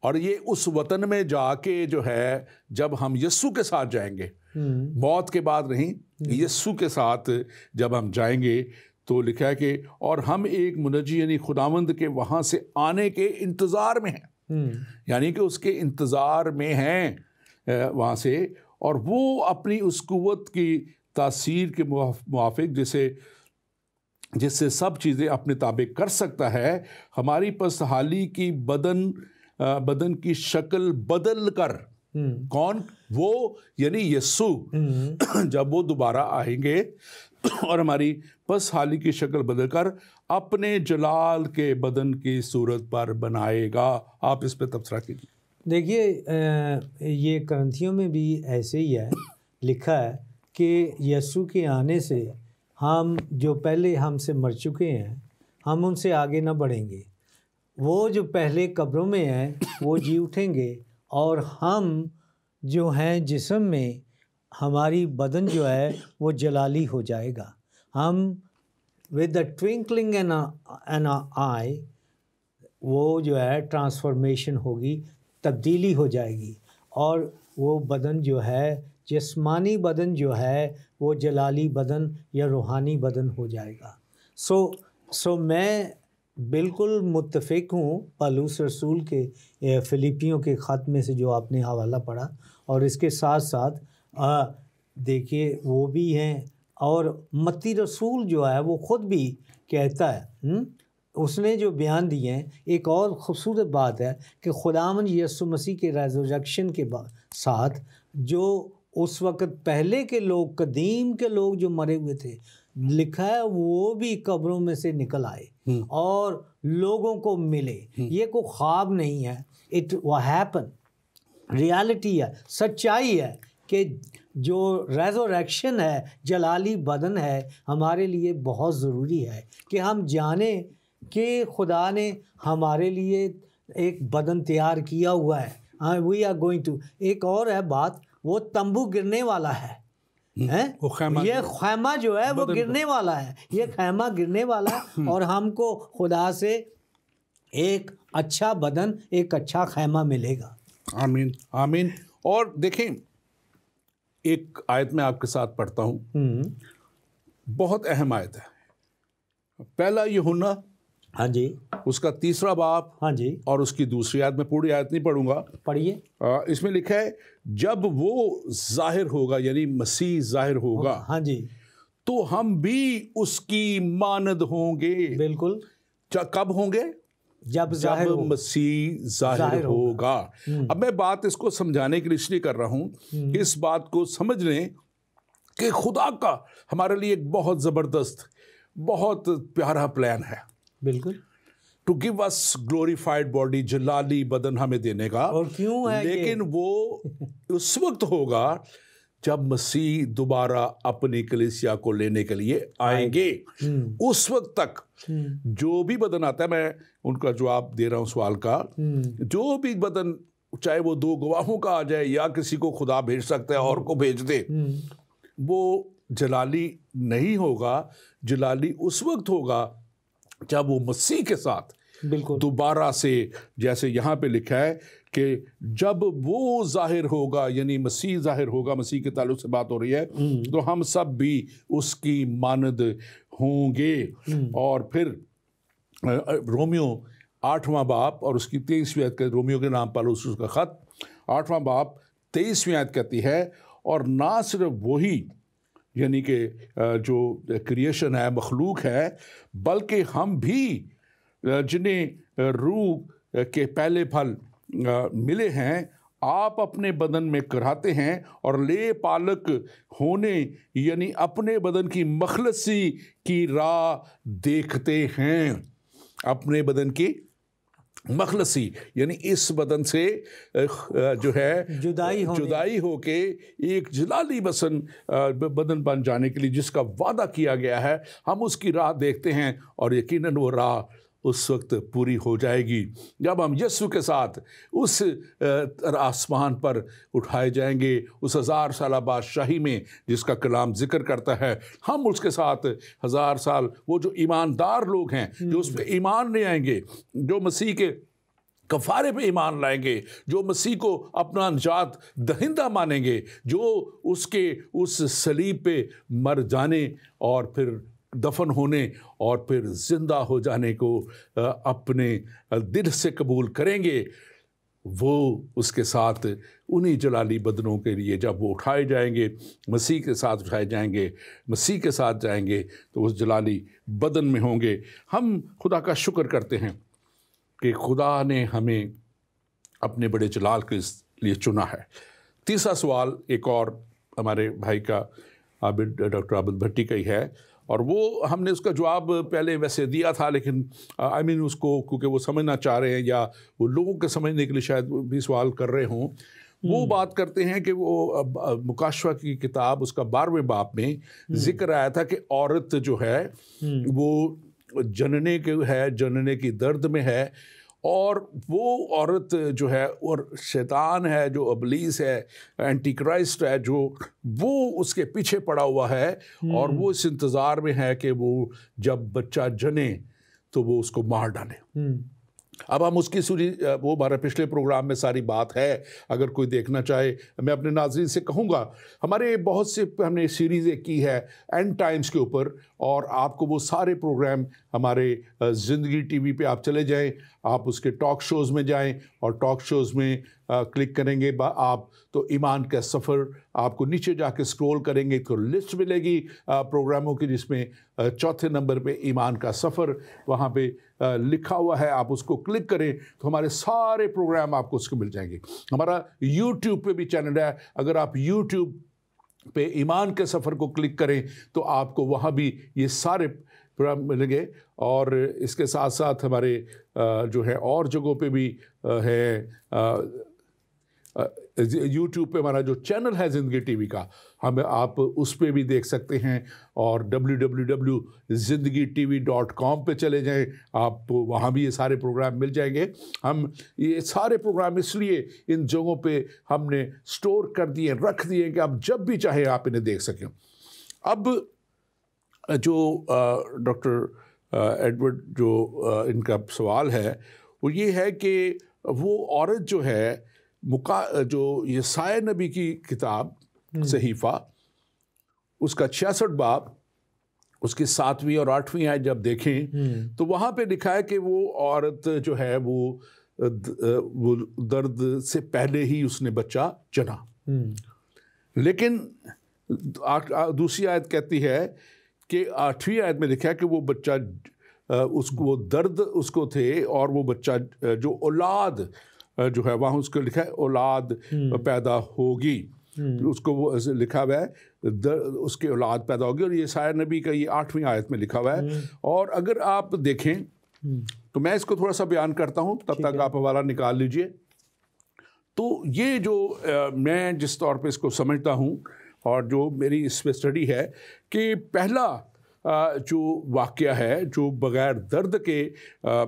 اور یہ اس وطن میں جا کے جو ہے جب ہم یسوع کے ساتھ جائیں گے، موت کے بعد نہیں، یسوع کے ساتھ جب ہم جائیں گے تو لکھا ہے کہ اور ہم ایک منجی یعنی خداوند کے وہاں سے آنے کے انتظار میں ہیں، یعنی کہ اس کے انتظار میں ہیں وہاں سے، اور وہ اپنی اس قوت کی تاثیر کے موافق جس سے سب چیزیں اپنے تابع کر سکتا ہے، ہماری پسحالی کی بدن کی شکل بدل کر، کون وہ؟ یعنی یسوع، جب وہ دوبارہ آئیں گے اور ہماری پسحالی کی شکل بدل کر اپنے جلال کے بدن کی صورت پر بنائے گا۔ آپ اس پہ تبصرہ کیجیے۔ دیکھیے یہ کرنتھیوں میں بھی ایسے ہی ہے، لکھا ہے کہ یسوع کے آنے سے ہم جو پہلے ہم سے مر چکے ہیں ہم ان سے آگے نہ بڑھیں گے، وہ جو پہلے قبروں میں ہیں وہ جی اٹھیں گے، اور ہم جو ہیں جسم میں ہماری بدن جو ہے وہ جلالی ہو جائے گا۔ ہم ود دا ٹوئنکلنگ این آئی وہ جو ہے ٹرانسفارمیشن ہوگی، تبدیلی ہو جائے گی، اور وہ بدن جو ہے جسمانی بدن جو ہے وہ جلالی بدن یا روحانی بدن ہو جائے گا۔ سو میں بالکل متفق ہوں پالوس رسول کے فلپیوں کے خط میں سے جو آپ نے حوالہ پڑھا، اور اس کے ساتھ ساتھ دیکھیے وہ بھی ہیں، اور متی رسول جو ہے وہ خود بھی کہتا ہے، اس نے جو بیان دیے ہیں۔ ایک اور خوبصورت بات ہے کہ خداوند یسوع مسیح کے ریزریکشن کے ساتھ جو اس وقت پہلے کے لوگ، قدیم کے لوگ جو مرے ہوئے تھے، لکھا ہے وہ بھی قبروں میں سے نکل آئے اور لوگوں کو ملے۔ یہ کوئی خواب نہیں ہے، اٹ ہیپن، ریالٹی ہے، سچائی ہے کہ جو ریزریکشن ہے، جلالی بدن ہے، ہمارے لیے بہت ضروری ہے کہ ہم جانیں کہ خدا نے ہمارے لیے ایک بدن تیار کیا ہوا ہے۔ وی آر گوئنگ ٹو، ایک اور ہے بات، وہ تمبو گرنے والا ہے، یہ خیمہ جو ہے وہ گرنے والا ہے، یہ خیمہ گرنے والا ہے، اور ہم کو خدا سے ایک اچھا بدن، ایک اچھا خیمہ ملے گا۔ آمین آمین۔ اور دیکھیں ایک آیت میں آپ کے ساتھ پڑھتا ہوں، بہت اہم آیت ہے، پہلا یوحنا، ہاں جی، اس کا 3 باب، ہاں جی، اور اس کی دوسری آیت، میں پوری آیت نہیں پڑھوں گا، پڑھیے۔ اس میں لکھا ہے جب وہ ظاہر ہوگا، یعنی مسیح ظاہر ہوگا، ہاں جی، تو ہم بھی اس کی مانند ہوں گے۔ بالکل، کب ہوں گے؟ جب مسیح ظاہر ہوگا۔ اب میں بات اس کو سمجھانے کے لیے اس لیے کر رہا ہوں کہ اس بات کو سمجھ لیں کہ خدا کا ہمارے لیے ایک بہت زبردست، بہت پیارا پلان ہے، بالکل، to give us glorified body, جلالی بدن ہمیں دینے کا۔ اور کیوں ہے؟ لیکن وہ اس وقت ہوگا جب مسیح دوبارہ اپنی کلیسیا کو لینے کے لیے آئیں گے۔ اس وقت تک جو بھی بدن آتا ہے، میں ان کا جواب دے رہا ہوں سوال کا، جو بھی بدن، چاہے وہ 2 گواہوں کا آ جائے یا کسی کو خدا بھیج سکتا ہے اور کو بھیج دے، وہ جلالی نہیں ہوگا۔ جلالی اس وقت ہوگا جب وہ مسیح کے ساتھ دوبارہ سے، جیسے یہاں پہ لکھا ہے کہ جب وہ ظاہر ہوگا، یعنی مسیح ظاہر ہوگا، مسیح کے تعلق سے بات ہو رہی ہے، تو ہم سب بھی اس کی مانند ہوں گے۔ اور پھر رومیو 8واں باب اور اس کی 23ویں آیت، رومیو کے نام پالوس کا خط 8واں باب 23ویں آیت کہتی ہے، اور نہ صرف وہی یعنی کہ جو کریشن ہے، مخلوق ہے، بلکہ ہم بھی جنہیں روح کے پہلے پھل ملے ہیں آپ اپنے بدن میں کراتے ہیں اور لے پالک ہونے یعنی اپنے بدن کی مخلصی کی راہ دیکھتے ہیں. اپنے بدن کی مخلصی یعنی اس بدن سے جو ہے جدائی ہو کے ایک جلالی بدن بن جانے کے لیے جس کا وعدہ کیا گیا ہے، ہم اس کی راہ دیکھتے ہیں اور یقیناً وہ راہ اس وقت پوری ہو جائے گی جب ہم یسوع کے ساتھ اس آسمان پر اٹھائے جائیں گے، اس 1000 سالہ بادشاہی میں جس کا کلام ذکر کرتا ہے. ہم اس کے ساتھ 1000 سال، وہ جو ایماندار لوگ ہیں جو اس پہ ایمان لے آئیں گے، جو مسیح کے کفارے پہ ایمان لائیں گے، جو مسیح کو اپنا نجات دہندہ مانیں گے، جو اس کے اس صلیب پہ مر جانے اور پھر دفن ہونے اور پھر زندہ ہو جانے کو اپنے دل سے قبول کریں گے، وہ اس کے ساتھ انہی جلالی بدنوں کے لیے جب وہ اٹھائے جائیں گے، مسیح کے ساتھ اٹھائے جائیں گے، مسیح کے ساتھ جائیں گے تو اس جلالی بدن میں ہوں گے. ہم خدا کا شکر کرتے ہیں کہ خدا نے ہمیں اپنے بڑے جلال کے لیے چنا ہے. تیسرا سوال ایک اور ہمارے بھائی کا ڈاکٹر عابد بھٹی کا ہی ہے، اور وہ ہم نے اس کا جواب پہلے ویسے دیا تھا، لیکن اس کو کیونکہ وہ سمجھنا چاہ رہے ہیں یا وہ لوگوں کے سمجھنے کے لیے شاید بھی سوال کر رہے ہوں. وہ بات کرتے ہیں کہ وہ مکاشفہ کی کتاب اس کا 12ویں باب میں ذکر آیا تھا کہ عورت جو ہے وہ جننے کی درد میں ہے، اور وہ عورت جو ہے اور شیطان ہے، جو ابلیس ہے، اینٹی کرائسٹ ہے، جو وہ اس کے پیچھے پڑا ہوا ہے اور وہ اس انتظار میں ہے کہ وہ جب بچہ جنے تو وہ اس کو مار ڈالے. اب ہم اس کی وہ ہمارے پچھلے پروگرام میں ساری بات ہے، اگر کوئی دیکھنا چاہے. میں اپنے ناظرین سے کہوں گا، ہمارے بہت سے ہم نے سیریزیں کی ہے اینڈ ٹائمز کے اوپر، اور آپ کو وہ سارے پروگرام ہمارے زندگی ٹی وی پہ آپ چلے جائیں، آپ اس کے ٹاک شوز میں جائیں اور ٹاک شوز میں کلک کریں گے آپ تو ایمان کا سفر آپ کو نیچے جا کے سکرول کریں گے تو لسٹ ملے گی پروگراموں کی، جس میں 4 نمبر پہ ایمان کا سفر وہاں پہ لکھا ہوا ہے. آپ اس کو کلک کریں تو ہمارے سارے پروگرام آپ کو اس کو مل جائیں گے. ہمارا یوٹیوب پہ بھی چینل ہے، اگر آپ یوٹیوب پہ ایمان کے سفر کو کلک کریں تو آپ کو وہاں بھی یہ سارے پروگرام ملیں گے. اور اس کے ساتھ ساتھ ہمارے جو ہے اور جگہوں پہ بھی ہے، یوٹیوب پہ ہمارا جو چینل ہے زندگی ٹی وی کا، آپ اس پہ بھی دیکھ سکتے ہیں، اور www.zindagi.tv.com پہ چلے جائیں، آپ وہاں بھی یہ سارے پروگرام مل جائیں گے. ہم یہ سارے پروگرام اس لیے ان جگہوں پہ ہم نے سٹور کر دیے، رکھ دیے کہ آپ جب بھی چاہیں آپ انہیں دیکھ سکیں. اب جو ڈاکٹر ایڈورڈ جو ان کا سوال ہے وہ یہ ہے کہ وہ عورت جو ہے جو یسایا نبی کی کتاب صحیفہ اس کا 66 باب اس کی 7ویں اور 8ویں آیت جب دیکھیں تو وہاں پہ لکھا ہے کہ وہ عورت جو ہے وہ درد سے پہلے ہی اس نے بچہ جنا. لیکن دوسری آیت کہتی ہے کہ 8ویں آیت میں لکھا ہے کہ وہ بچہ اس کو درد اس کو تھے اور وہ بچہ جو اولاد جو ہے وہاں اس کو لکھا ہے اولاد پیدا ہوگی، اس کو وہ لکھا ہوا ہے اس کے اولاد پیدا ہوگی، اور یہ یسایا نبی کا یہ 8ویں آیت میں لکھا ہوا ہے. اور اگر آپ دیکھیں تو میں اس کو تھوڑا سا بیان کرتا ہوں، تب تک آپ حوالہ نکال لیجئے. تو یہ جو میں جس طور پہ اس کو سمجھتا ہوں اور جو میری اس پہ اسٹڈی ہے کہ پہلا جو واقعہ ہے جو بغیر درد کے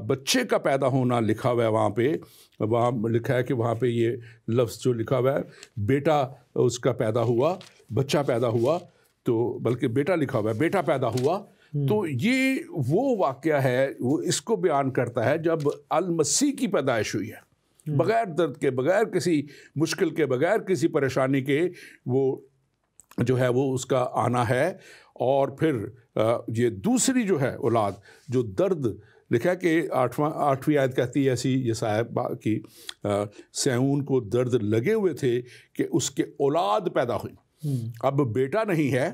بچے کا پیدا ہونا لکھا ہوا ہے، وہاں لکھا ہے کہ وہاں پہ یہ لفظ جو لکھا ہوا ہے بیٹا اس کا پیدا ہوا، بچہ پیدا ہوا، تو بلکہ بیٹا لکھا ہوا ہے بیٹا پیدا ہوا. تو یہ وہ واقعہ ہے، وہ اس کو بیان کرتا ہے جب المسیح کی پیدائش ہوئی ہے، بغیر درد کے، بغیر کسی مشکل کے، بغیر کسی پریشانی کے، وہ جو ہے وہ اس کا آنا ہے. اور پھر یہ دوسری جو ہے اولاد جو درد لکھا ہے کہ 8ویں آیت کہتی ہے ایسی یسایا کی سیون کو درد لگے ہوئے تھے کہ اس کے اولاد پیدا ہوئی. اب بیٹا نہیں ہے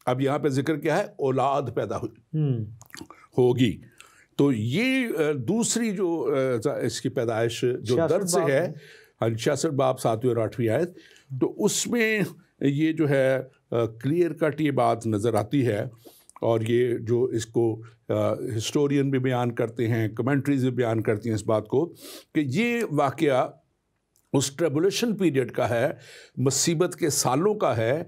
اب یہاں پہ ذکر کیا ہے؟ اولاد پیدا ہوگی. تو یہ دوسری جو اس کی پیدائش جو درد سے ہے 66 باب 7ویں اور 8ویں آیت، تو اس میں یہ جو ہے کلیئر کٹ یہ بات نظر آتی ہے. اور یہ جو اس کو ہسٹورین بھی بیان کرتے ہیں، کمنٹریز بھی بیان کرتی ہیں اس بات کو، کہ یہ واقعہ اس ٹریبولیشن پیریڈ کا ہے، مصیبت کے سالوں کا ہے،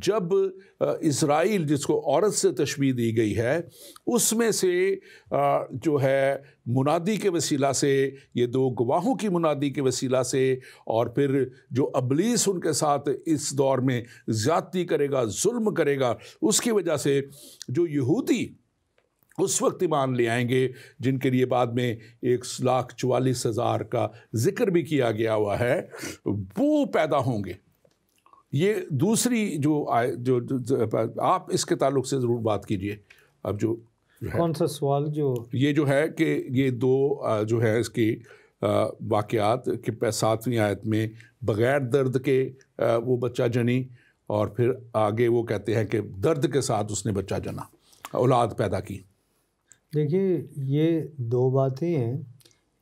جب اسرائیل، جس کو عورت سے تشبیہ دی گئی ہے، اس میں سے جو ہے منادی کے وسیلہ سے، یہ دو گواہوں کی منادی کے وسیلہ سے، اور پھر جو ابلیس ان کے ساتھ اس دور میں زیادتی کرے گا، ظلم کرے گا، اس کی وجہ سے جو یہودی اس وقت ایمان لے آئیں گے، جن کے لیے بعد میں 1,44,000 کا ذکر بھی کیا گیا ہوا ہے، وہ پیدا ہوں گے. یہ دوسری جو آپ اس کے تعلق سے ضرور بات کیجئے. اب جو کون سا سوال؟ جو یہ جو ہے کہ یہ دو جو ہے اس کی واقعات کہ 7ویں آیت میں بغیر درد کے وہ بچہ جنی، اور پھر آگے وہ کہتے ہیں کہ درد کے ساتھ اس نے بچہ جنا، اولاد پیدا کی. دیکھیے یہ دو باتیں ہیں،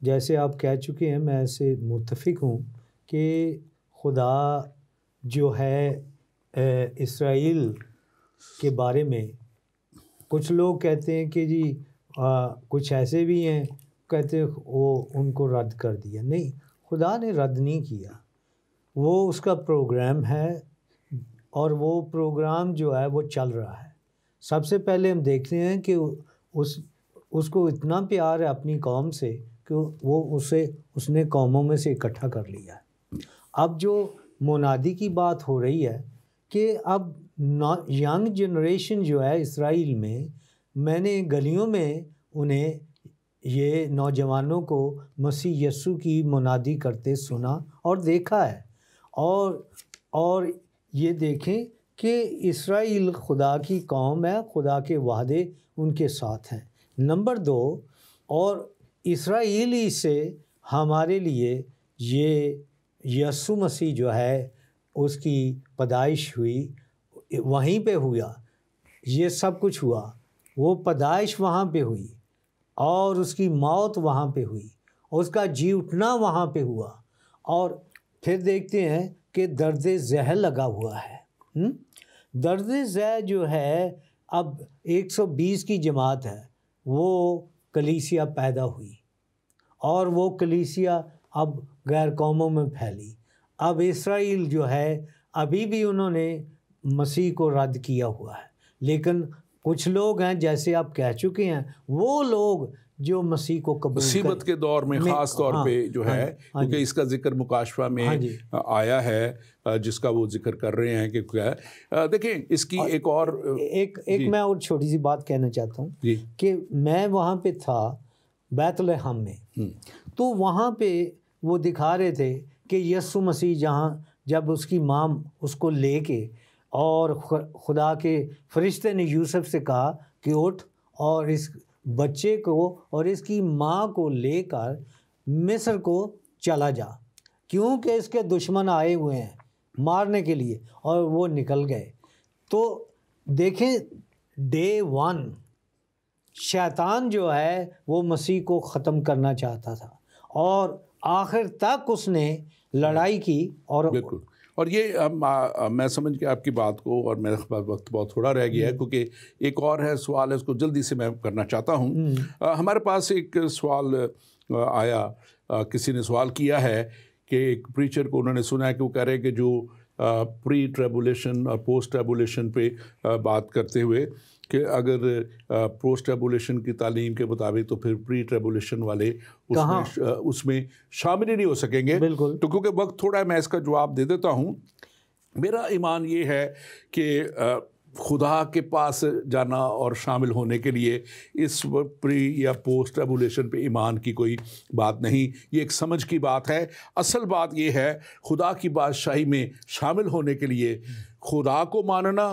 جیسے آپ کہہ چکے ہیں، میں ایسے متفق ہوں کہ خدا جو ہے اسرائیل کے بارے میں، کچھ لوگ کہتے ہیں کہ جی کچھ ایسے بھی ہیں کہتے ہیں وہ ان کو رد کر دیا. نہیں، خدا نے رد نہیں کیا، وہ اس کا پروگرام ہے، اور وہ پروگرام جو ہے وہ چل رہا ہے. سب سے پہلے ہم دیکھتے ہیں کہ اس کو اتنا پیار ہے اپنی قوم سے کہ وہ اس نے قوموں میں سے اکٹھا کر لیا ہے. اب جو منادی کی بات ہو رہی ہے کہ اب ینگ جنریشن جو ہے اسرائیل میں نے گلیوں میں انہیں یہ نوجوانوں کو مسیح یسوع کی منادی کرتے سنا اور دیکھا ہے. اور یہ دیکھیں کہ اسرائیل خدا کی قوم ہے، خدا کے وعدے ان کے ساتھ ہیں. نمبر 2، اور اسرائیلی سے ہمارے لیے یہ یسوع مسیح جو ہے اس کی پیدائش ہوئی، وہیں پہ ہوا، یہ سب کچھ ہوا. وہ پیدائش وہاں پہ ہوئی، اور اس کی موت وہاں پہ ہوئی، اور اس کا جی اٹھنا وہاں پہ ہوا. اور پھر دیکھتے ہیں کہ درد ذہ لگا ہوا ہے. درد ذہ جو ہے اب 120 کی جماعت ہے، وہ کلیسیا پیدا ہوئی، اور وہ کلیسیا اب غیر قوموں میں پھیلی. اب اسرائیل جو ہے ابھی بھی انہوں نے مسیح کو رد کیا ہوا ہے، لیکن کچھ لوگ ہیں جیسے آپ کہہ چکے ہیں، وہ لوگ جو مسیح کو قبول مصیبت کے دور میں خاص طور پہ جو ہے، کیونکہ اس کا ذکر مکاشفہ میں آیا ہے جس کا وہ ذکر کر رہے ہیں کہ کیا. دیکھیں اس کی ایک میں اور چھوٹی سی بات کہنا چاہتا ہوں کہ میں وہاں پہ تھا بیت لحم میں، تو وہاں پہ وہ دکھا رہے تھے کہ یسوع مسیح جب اس کی ماں اس کو لے کے، اور خدا کے فرشتے نے یوسف سے کہا کہ اٹھ اور اس بچے کو اور اس کی ماں کو لے کر مصر کو چلا جا، کیونکہ اس کے دشمن آئے ہوئے ہیں مارنے کے لیے، اور وہ نکل گئے. تو دیکھیں ڈے 1 شیطان جو ہے وہ مسیح کو ختم کرنا چاہتا تھا، اور آخر تک اس نے لڑائی کی. بالکل. اور یہ میں سمجھ کے آپ کی بات کو، اور میرے پاس وقت بہت تھوڑا رہ گیا ہے کیونکہ ایک اور ہے سوال ہے، اس کو جلدی سے میں کرنا چاہتا ہوں. ہمارے پاس ایک سوال آیا، کسی نے سوال کیا ہے کہ ایک پریچر کو انہوں نے سنا ہے کہ وہ کہہ رہے ہیں کہ جو پری ٹریبولیشن اور پوسٹ ٹریبولیشن پہ بات کرتے ہوئے کہ اگر پوسٹ ٹریبولیشن کی تعلیم کے مطابق تو پھر پری ٹریبولیشن والے اس میں شامل ہی نہیں ہو سکیں گے. بالکل. تو کیونکہ وقت تھوڑا ہے میں اس کا جواب دے دیتا ہوں. میرا ایمان یہ ہے کہ خدا کے پاس جانا اور شامل ہونے کے لیے اس پری یا پوسٹ ٹریبولیشن پہ ایمان کی کوئی بات نہیں، یہ ایک سمجھ کی بات ہے. اصل بات یہ ہے خدا کی بادشاہی میں شامل ہونے کے لیے خدا کو ماننا،